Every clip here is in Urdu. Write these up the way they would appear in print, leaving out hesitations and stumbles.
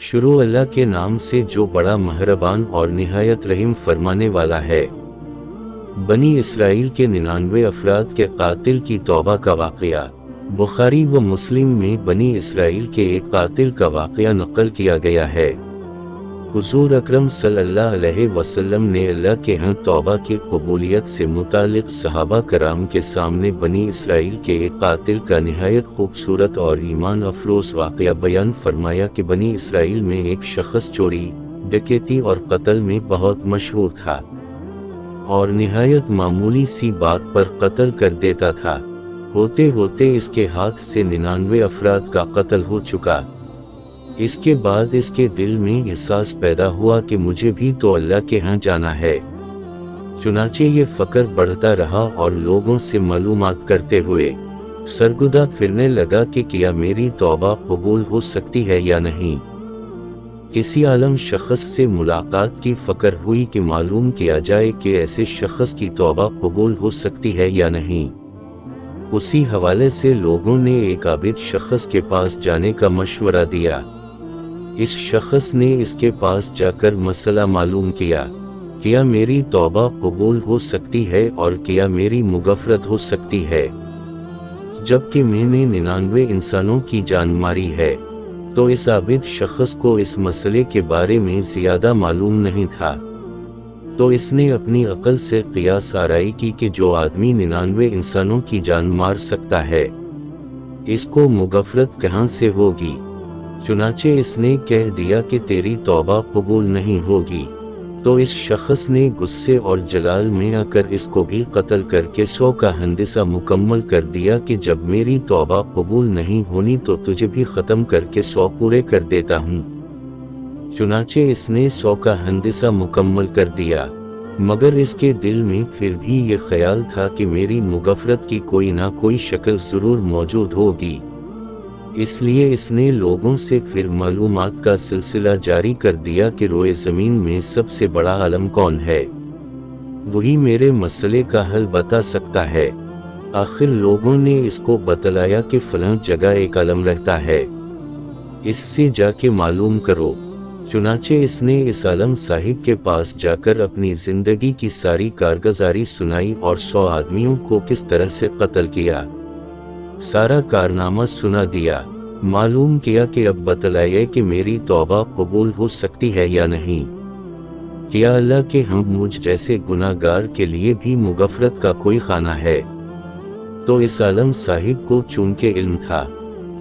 شروع اللہ کے نام سے جو بڑا مہربان اور نہایت رحم فرمانے والا ہے۔ بنی اسرائیل کے 99 افراد کے قاتل کی توبہ کا واقعہ۔ بخاری و مسلم میں بنی اسرائیل کے ایک قاتل کا واقعہ نقل کیا گیا ہے۔ حضور اکرم صلی اللہ علیہ وسلم نے اللہ کے ہاں توبہ کی قبولیت سے متعلق صحابہ کرام کے سامنے بنی اسرائیل کے ایک قاتل کا نہایت خوبصورت اور ایمان افروز واقعہ بیان فرمایا کہ بنی اسرائیل میں ایک شخص چوری، ڈکیتی اور قتل میں بہت مشہور تھا اور نہایت معمولی سی بات پر قتل کر دیتا تھا۔ ہوتے ہوتے اس کے ہاتھ سے 99 افراد کا قتل ہو چکا۔ اس کے بعد اس کے دل میں احساس پیدا ہوا کہ مجھے بھی تو اللہ کے ہاں جانا ہے۔ چنانچہ یہ فکر بڑھتا رہا اور لوگوں سے معلومات کرتے ہوئے سرگردہ پھرنے لگا کہ کیا میری توبہ قبول ہو سکتی ہے یا نہیں۔ کسی عالم شخص سے ملاقات کی فکر ہوئی کہ معلوم کیا جائے کہ ایسے شخص کی توبہ قبول ہو سکتی ہے یا نہیں۔ اسی حوالے سے لوگوں نے ایک عابد شخص کے پاس جانے کا مشورہ دیا۔ اس شخص نے اس کے پاس جا کر مسئلہ معلوم کیا میری توبہ قبول ہو سکتی ہے اور کیا میری مغفرت ہو سکتی ہے، جبکہ میں نے 99 انسانوں کی جان ماری ہے۔ تو اس عابد شخص کو اس مسئلے کے بارے میں زیادہ معلوم نہیں تھا، تو اس نے اپنی عقل سے قیاس آرائی کی کہ جو آدمی 99 انسانوں کی جان مار سکتا ہے، اس کو مغفرت کہاں سے ہوگی؟ چنانچہ اس نے کہہ دیا کہ تیری توبہ قبول نہیں ہوگی۔ تو اس شخص نے غصے اور جلال میں آ کر اس کو بھی قتل کر کے 100 کا ہندسہ مکمل کر دیا کہ جب میری توبہ قبول نہیں ہونی تو تجھے بھی ختم کر کے 100 پورے کر دیتا ہوں۔ چنانچہ اس نے 100 کا ہندسہ مکمل کر دیا، مگر اس کے دل میں پھر بھی یہ خیال تھا کہ میری مغفرت کی کوئی نہ کوئی شکل ضرور موجود ہوگی۔ اس لیے اس نے لوگوں سے پھر معلومات کا سلسلہ جاری کر دیا کہ روئے زمین میں سب سے بڑا عالم کون ہے، وہی میرے مسئلے کا حل بتا سکتا ہے۔ آخر لوگوں نے اس کو بتلایا کہ فلاں جگہ ایک عالم رہتا ہے، اس سے جا کے معلوم کرو۔ چنانچہ اس نے اس عالم صاحب کے پاس جا کر اپنی زندگی کی ساری کارگزاری سنائی اور 100 آدمیوں کو کس طرح سے قتل کیا، سارا کارنامہ سنا دیا۔ معلوم کیا کہ اب بتلائے کہ میری توبہ قبول ہو سکتی ہے یا نہیں، کیا اللہ کے ہاں مجھ جیسے گناہ گار کے لیے بھی مغفرت کا کوئی خانہ ہے۔ تو اس عالم صاحب کو چونکہ علم تھا،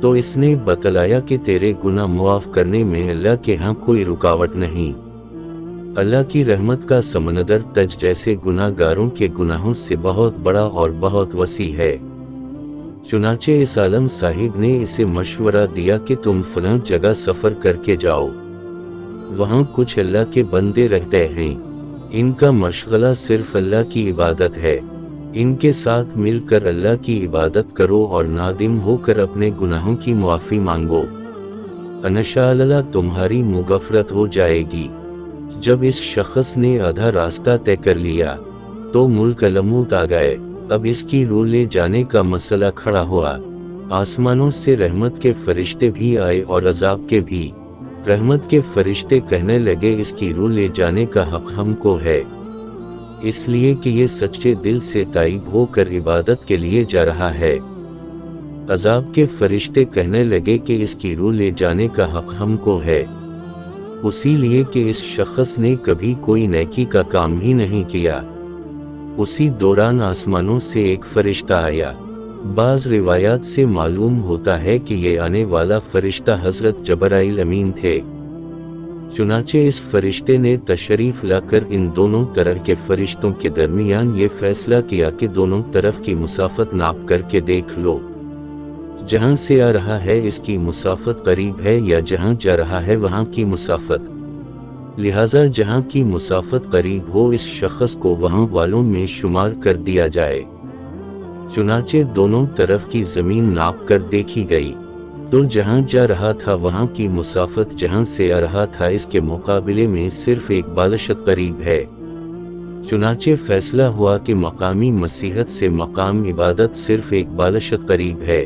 تو اس نے بتلایا کہ تیرے گناہ معاف کرنے میں اللہ کے ہاں کوئی رکاوٹ نہیں۔ اللہ کی رحمت کا سمندر تجھ جیسے گناہ گاروں کے گناہوں سے بہت بڑا اور بہت وسیع ہے۔ چنانچہ اس عالم صاحب نے اسے مشورہ دیا کہ تم فلاں جگہ سفر کر کے جاؤ، وہاں کچھ اللہ کے بندے رہتے ہیں، ان کا مشغلہ صرف اللہ کی عبادت ہے، ان کے ساتھ مل کر اللہ کی عبادت کرو اور نادم ہو کر اپنے گناہوں کی معافی مانگو، انشاءاللہ تمہاری مغفرت ہو جائے گی۔ جب اس شخص نے آدھا راستہ طے کر لیا تو ملک لموت آ گئے۔ اب اس کی روح لے جانے کا مسئلہ کھڑا ہوا۔ آسمانوں سے رحمت کے فرشتے بھی آئے اور عذاب کے بھی۔ رحمت کے فرشتے کہنے لگے اس کی روح لے جانے کا حق ہم کو ہے، اس لیے کہ یہ سچے دل سے تائب ہو کر عبادت کے لیے جا رہا ہے۔ عذاب کے فرشتے کہنے لگے کہ اس کی روح لے جانے کا حق ہم کو ہے، اسی لیے کہ اس شخص نے کبھی کوئی نیکی کا کام ہی نہیں کیا۔ اسی دوران آسمانوں سے ایک فرشتہ آیا۔ بعض روایات سے معلوم ہوتا ہے کہ یہ آنے والا فرشتہ حضرت جبرائیل امین تھے۔ چنانچہ اس فرشتے نے تشریف لا کر ان دونوں طرح کے فرشتوں کے درمیان یہ فیصلہ کیا کہ دونوں طرف کی مسافت ناپ کر کے دیکھ لو، جہاں سے آ رہا ہے اس کی مسافت قریب ہے یا جہاں جا رہا ہے وہاں کی مسافت، لہذا جہاں کی مسافت قریب ہو اس شخص کو وہاں والوں میں شمار کر دیا جائے۔ چنانچہ دونوں طرف کی زمین ناپ کر دیکھی گئی تو جہاں جا رہا تھا وہاں کی مسافت جہاں سے آ رہا تھا اس کے مقابلے میں صرف ایک بالشت قریب ہے۔ چنانچہ فیصلہ ہوا کہ مقامی مسیحت سے مقام عبادت صرف ایک بالشت قریب ہے۔